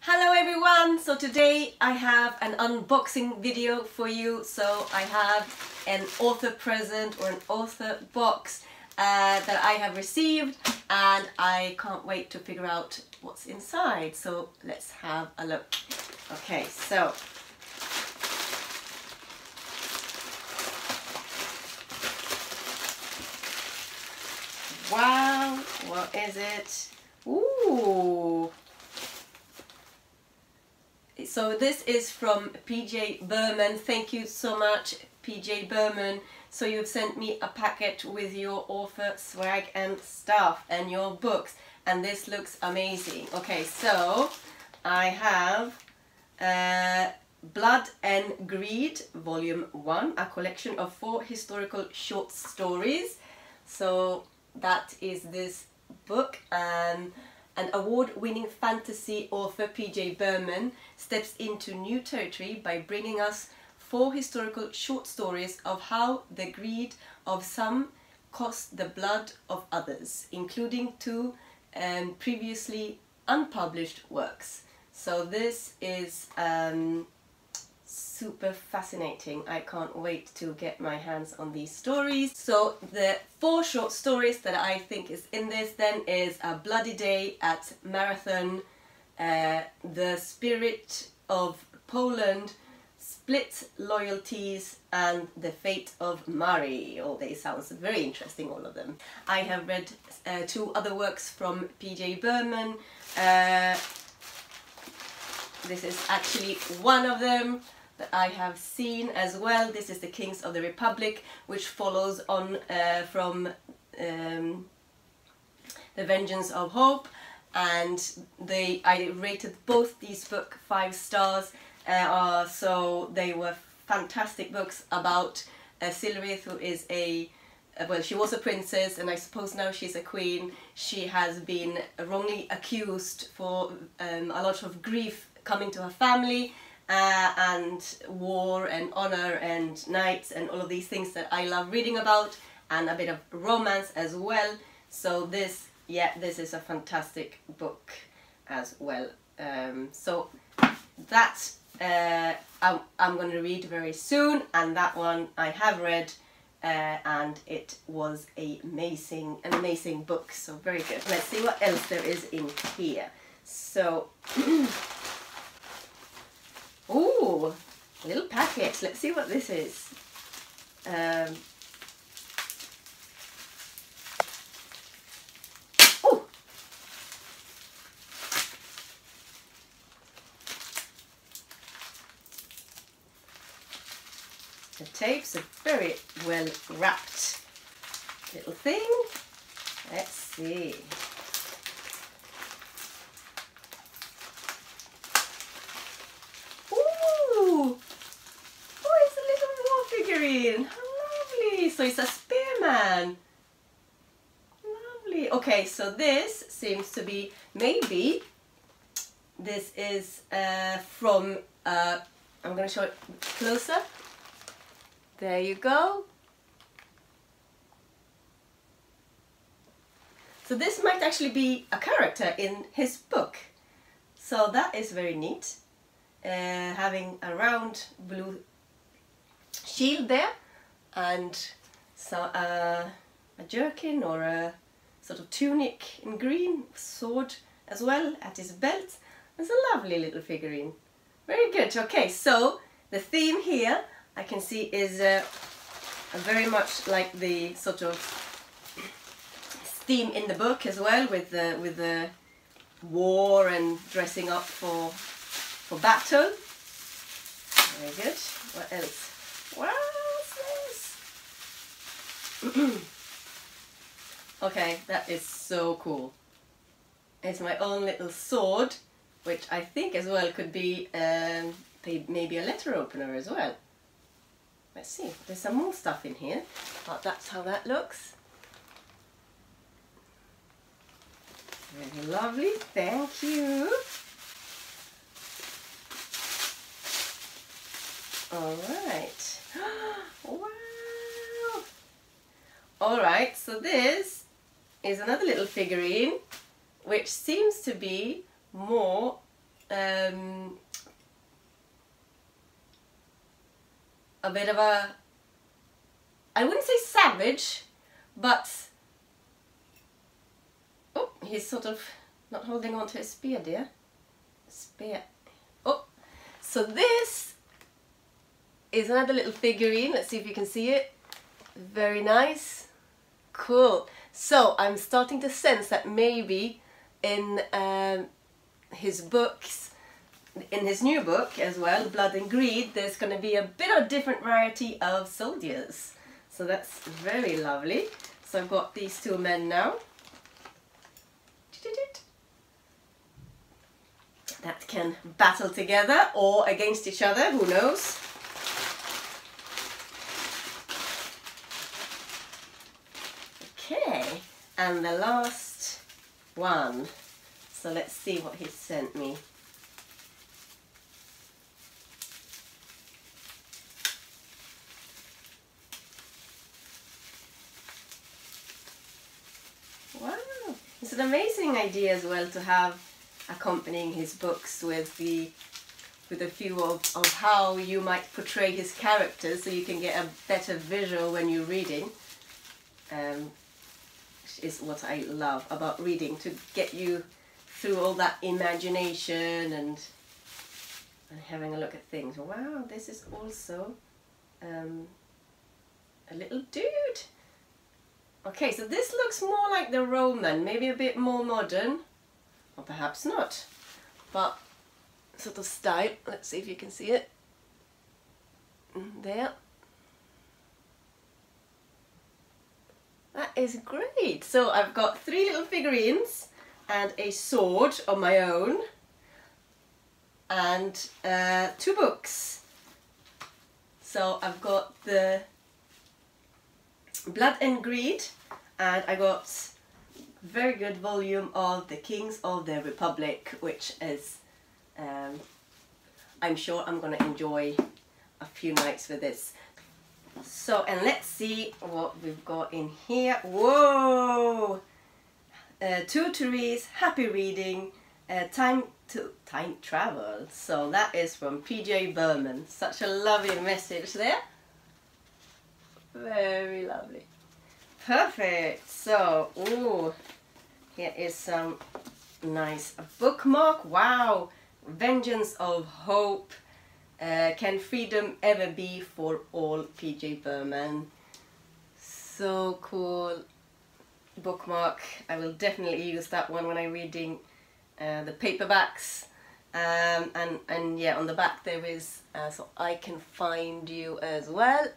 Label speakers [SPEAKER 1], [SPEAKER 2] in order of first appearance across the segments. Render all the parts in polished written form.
[SPEAKER 1] Hello everyone! So today I have an unboxing video for you. So I have an author present or an author box that I have received, and I can't wait to figure out what's inside. So let's have a look. Okay, so wow, what is it? Ooh! So this is from p.j.berman. Thank you so much, p.j.berman. So you've sent me a packet with your author swag and stuff and your books, and this looks amazing. Okay, so I have Blood and Greed, Volume 1, a collection of 4 historical short stories. So that is this book, and an award-winning fantasy author, p.j.berman, steps into new territory by bringing us 4 historical short stories of how the greed of some cost the blood of others, including 2 previously unpublished works. So this is super fascinating. I can't wait to get my hands on these stories. So the 4 short stories that I think is in this then is A Bloody Day at Marathon, The Spirit of Poland, Split Loyalties, and The Fate of Mari. Oh, they sound very interesting, all of them. I have read 2 other works from p.j.berman. This is actually one of them that I have seen as well. This is The Kings of the Republic, which follows on from The Vengeance of Hope, and I rated both these books 5 stars. So they were fantastic books about Silvith, who is well, she was a princess, and I suppose now she's a queen. She has been wrongly accused for a lot of grief coming to her family, and war and honor and knights and all of these things that I love reading about, and a bit of romance as well. So this is a fantastic book as well. So that I'm going to read very soon, and that one I have read, and it was an amazing book. So very good. Let's see what else there is in here. So ooh, little packet. Let's see what this is. Oh, the tape's a very well wrapped little thing. Let's see. How lovely! So it's a spearman. Lovely. Okay, so this seems to be, maybe this is from, I'm going to show it closer. There you go. So this might actually be a character in his book. So that is very neat. Having a round blue shield there, and so a jerkin or a sort of tunic in green, sword as well at his belt. It's a lovely little figurine. Very good. Okay, so the theme here I can see is very much like the sort of theme in the book as well, with the war and dressing up for battle. Very good. What else? What's this? Okay, that is so cool. It's my own little sword, which I think as well could be maybe a letter opener as well. Let's see, there's some more stuff in here, but that's how that looks. Very lovely, thank you. Alright. Wow! Alright, so this is another little figurine which seems to be more a bit of a, I wouldn't say savage, but oh, he's sort of not holding on to his spear, dear. Spear. Oh, so this is another little figurine. Let's see if you can see it. Very nice. Cool. So I'm starting to sense that maybe in his books, in his new book as well, Blood and Greed, there's going to be a bit of different variety of soldiers. So that's very lovely. So I've got these two men now. That can battle together or against each other, who knows. Okay, and the last one. So let's see what he sent me. Wow, it's an amazing idea as well to have accompanying his books with a few of how you might portray his characters, so you can get a better visual when you're reading. Which is what I love about reading, to get you through all that imagination and having a look at things. Wow, this is also a little dude. Okay, so this looks more like the Roman, maybe a bit more modern. Or perhaps not, but sort of style. Let's see if you can see it. There. That is great. So I've got 3 little figurines and a sword of my own and 2 books. So I've got the Blood and Greed, and I got very good volume of The Kings of the Republic, which is I'm sure I'm gonna enjoy a few nights with this. So, and let's see what we've got in here. Whoa! 2 Therese, happy reading, time travel. So that is from p.j.berman. Such a lovely message there. Very lovely. Perfect. So, ooh, here is some nice bookmark. Wow. Vengeance of Hope. Can freedom ever be for all? p.j. Berman. So cool bookmark. I will definitely use that one when I'm reading the paperbacks. And yeah, on the back there is so I can find you as well.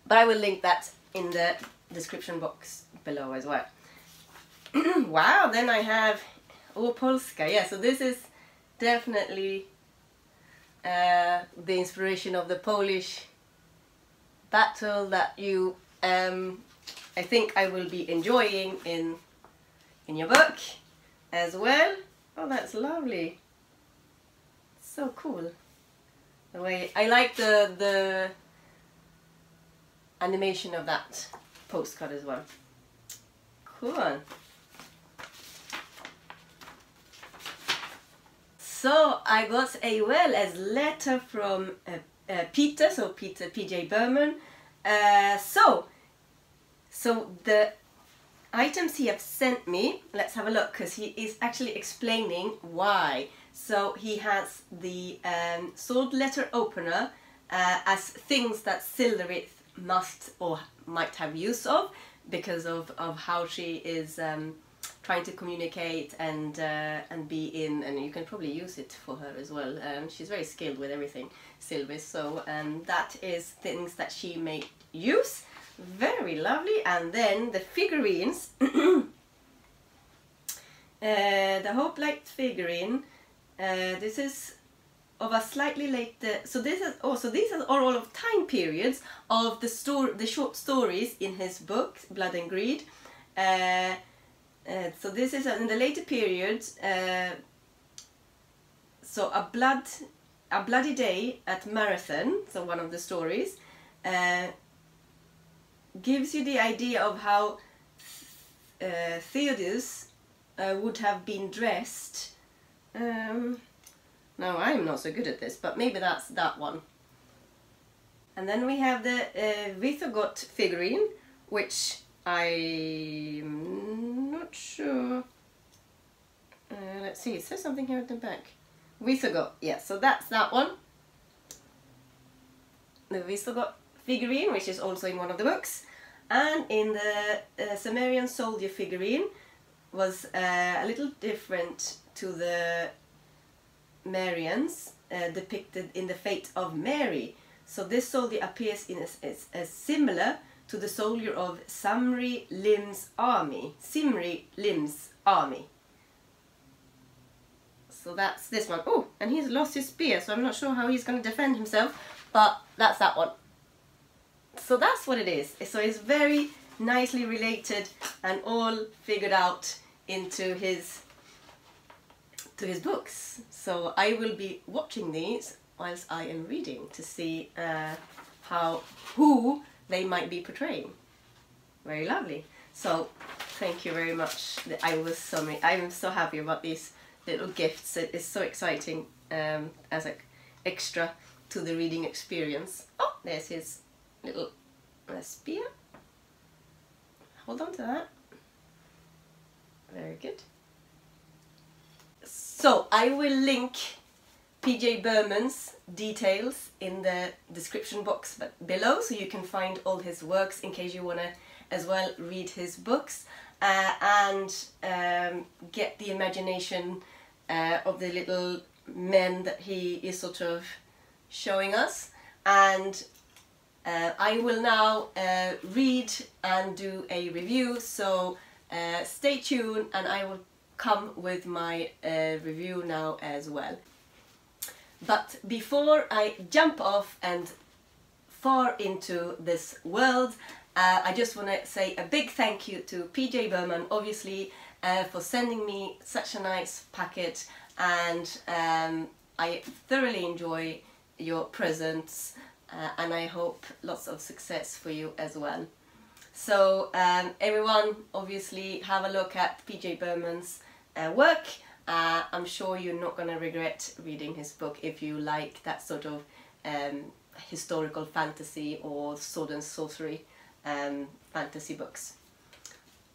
[SPEAKER 1] But I will link that in the description box below as well. Wow, then I have Polska. Yeah, so this is definitely the inspiration of the Polish battle that you I think I will be enjoying in your book as well. Oh, that's lovely. So cool. The way I like the animation of that postcard as well. Cool. So I got a letter from Peter, so Peter p.j. Berman. So the items he has sent me, let's have a look, because he is actually explaining why. So he has the sword letter opener as things that Silderith must or might have use of, because of how she is trying to communicate and be in, and you can probably use it for her as well. She's very skilled with everything, Sylvis, so that is things that she may use. Very lovely. And then the figurines, the Hope Light figurine, this is of a slightly later, so this is also, these are all of time periods of the short stories in his book Blood and Greed. So this is in the later periods. So a bloody day at Marathon, so one of the stories, gives you the idea of how Theodosius would have been dressed. Now I'm not so good at this, but maybe that's that one. And then we have the Vithogot figurine, which I'm not sure. Let's see, it says something here at the back. Vithogot, yeah, so that's that one. The Vithogot figurine, which is also in one of the books. And in the Sumerian soldier figurine was a little different to the Marians, depicted in the fate of Mary. So this soldier appears in as similar to the soldier of Simri Lim's army. Simri Lim's army. So that's this one. Oh, and he's lost his spear, so I'm not sure how he's going to defend himself, but that's that one. So that's what it is. So it's very nicely related and all figured out into his books. So I will be watching these whilst I am reading to see who they might be portraying. Very lovely. So thank you very much. I'm so happy about these little gifts. It is so exciting as an extra to the reading experience. Oh, there's his little spear. Hold on to that. Very good. So I will link p.j.Berman's details in the description box below, so you can find all his works in case you want to as well read his books and get the imagination of the little men that he is sort of showing us. And I will now read and do a review, so stay tuned and I will come with my review now as well. But before I jump off and far into this world, I just want to say a big thank you to p.j.Berman, obviously, for sending me such a nice packet, and I thoroughly enjoy your presents, and I hope lots of success for you as well. So everyone, obviously have a look at p.j.Berman's work. I'm sure you're not going to regret reading his book if you like that sort of historical fantasy or sword and sorcery fantasy books.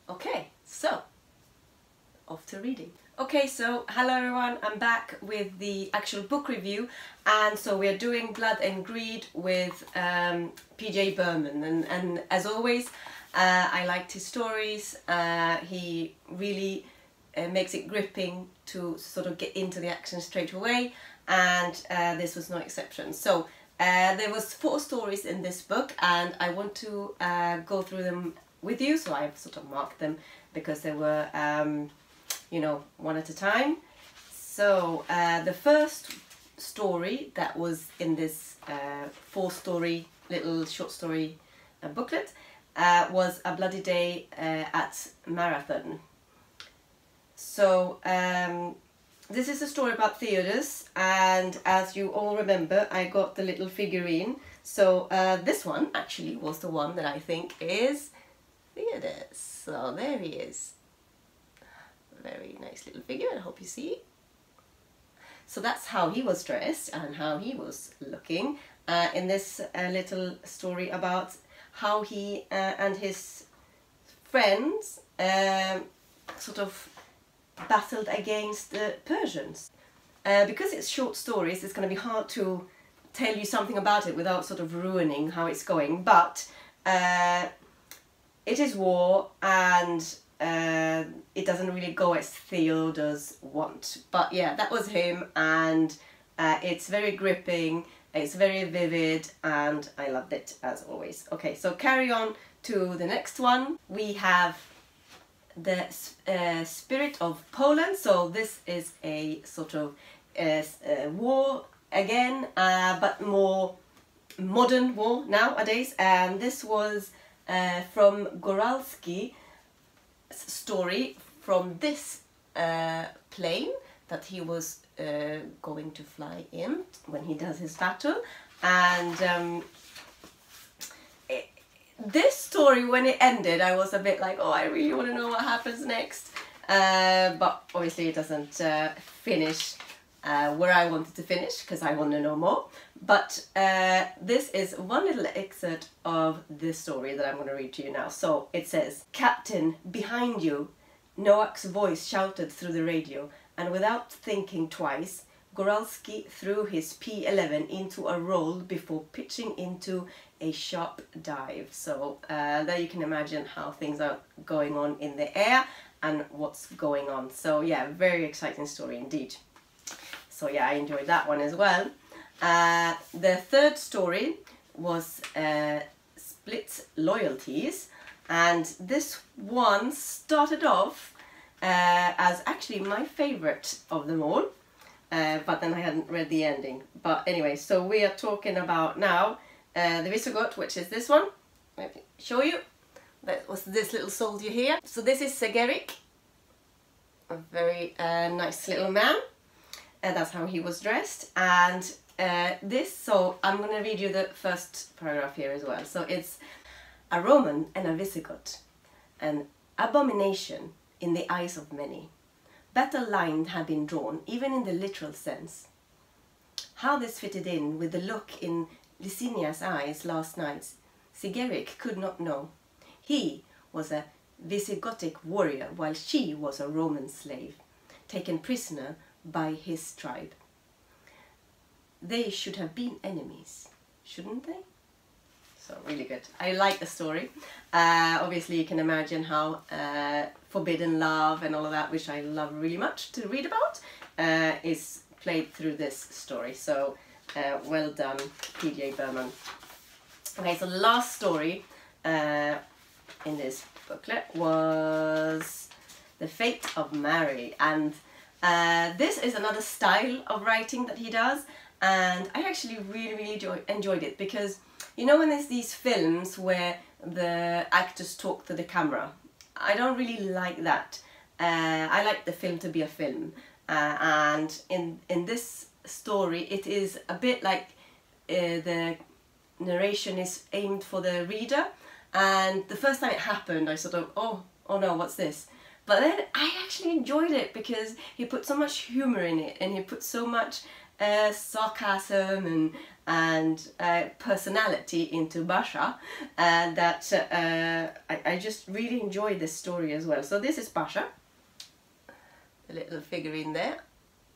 [SPEAKER 1] Okay, so off to reading. Okay, so hello everyone, I'm back with the actual book review, and so we're doing Blood and Greed with p.j.Berman, and as always I liked his stories. He really makes it gripping to sort of get into the action straight away, and this was no exception. So there was 4 stories in this book, and I want to go through them with you, so I've sort of marked them because they were you know, one at a time. So the first story that was in this 4-story little short story booklet was A Bloody Day at Marathon. So this is a story about Theodos, and as you all remember, I got the little figurine. So this one actually was the one that I think is Theodos. So there he is. Very nice little figure, I hope you see. So that's how he was dressed and how he was looking in this little story about how he and his friends sort of battled against the Persians. Because it's short stories, it's going to be hard to tell you something about it without sort of ruining how it's going, but it is war, and it doesn't really go as Theodos want. But yeah, that was him, and it's very gripping, it's very vivid, and I loved it as always. Okay, so carry on to the next one. We have the Spirit of Poland. So this is a sort of war again, but more modern war nowadays, and this was from Goralski's story from this plane that he was going to fly in when he does his battle. And this story, when it ended, I was a bit like, oh, I really want to know what happens next. but obviously it doesn't finish where I wanted to finish, because I want to know more. But this is one little excerpt of the story that I'm going to read to you now. So it says, "Captain, behind you," Noak's voice shouted through the radio, and without thinking twice, Goralski threw his P11 into a roll before pitching into a sharp dive. So there you can imagine how things are going on in the air and what's going on. So yeah, very exciting story indeed. So yeah, I enjoyed that one as well. The third story was Split Loyalties, and this one started off as actually my favourite of them all, but then I hadn't read the ending. But anyway, so we are talking about now the Visigoth, which is this one. Let me show you. That was this little soldier here. So this is Segeric, a very nice little man, and that's how he was dressed. And so I'm going to read you the first paragraph here as well. So it's a Roman and a Visigoth, an abomination in the eyes of many. Better line had been drawn, even in the literal sense. How this fitted in with the look in Licinia's eyes last night, Sigeric could not know. He was a Visigothic warrior, while she was a Roman slave, taken prisoner by his tribe. They should have been enemies, shouldn't they? So really good. I like the story. Obviously you can imagine how forbidden love and all of that, which I love really much to read about, is played through this story. So well done, p.j.berman. Okay, so the last story in this booklet was The Fate of Mary, and this is another style of writing that he does, and I actually really enjoyed it, because you know when there's these films where the actors talk to the camera, I don't really like that. I like the film to be a film, and in this story it is a bit like the narration is aimed for the reader, and the first time it happened I sort of, oh no, what's this? But then I actually enjoyed it, because he put so much humour in it, and he put so much sarcasm and personality into Basha, that I just really enjoyed this story as well. So this is Basha, the little figurine there.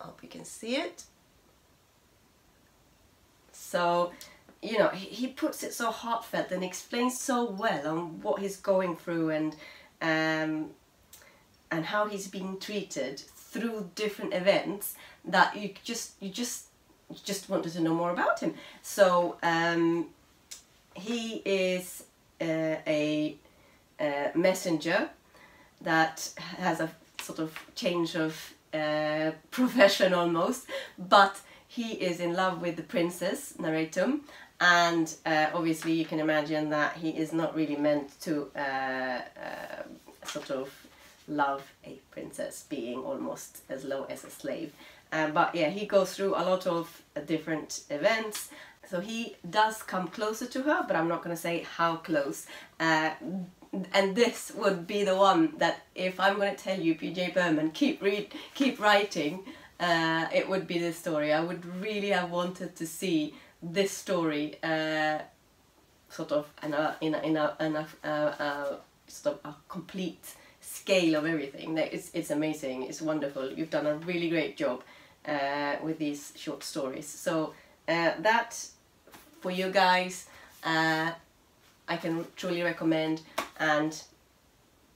[SPEAKER 1] I hope you can see it. So, you know, he puts it so heartfelt and explains so well on what he's going through, and how he's being treated through different events, that you just wanted to know more about him. So he is a messenger that has a sort of change of profession almost, but he is in love with the princess Narratum, and obviously you can imagine that he is not really meant to sort of love a princess, being almost as low as a slave. But yeah, he goes through a lot of different events, so he does come closer to her, but I'm not going to say how close. And this would be the one that, if I'm going to tell you, p.j.berman, keep writing, it would be this story. I would really have wanted to see this story sort of in a sort of a complete scale of everything. It's amazing, it's wonderful. You've done a really great job with these short stories. So that for you guys, I can truly recommend, and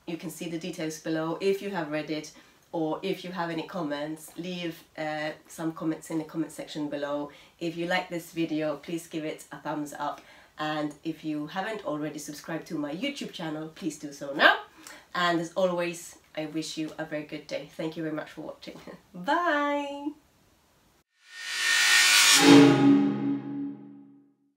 [SPEAKER 1] you can see the details below if you have read it, or if you have any comments, leave some comments in the comment section below. If you like this video, please give it a thumbs up, and if you haven't already subscribed to my YouTube channel, please do so now. And as always, I wish you a very good day. Thank you very much for watching. Bye!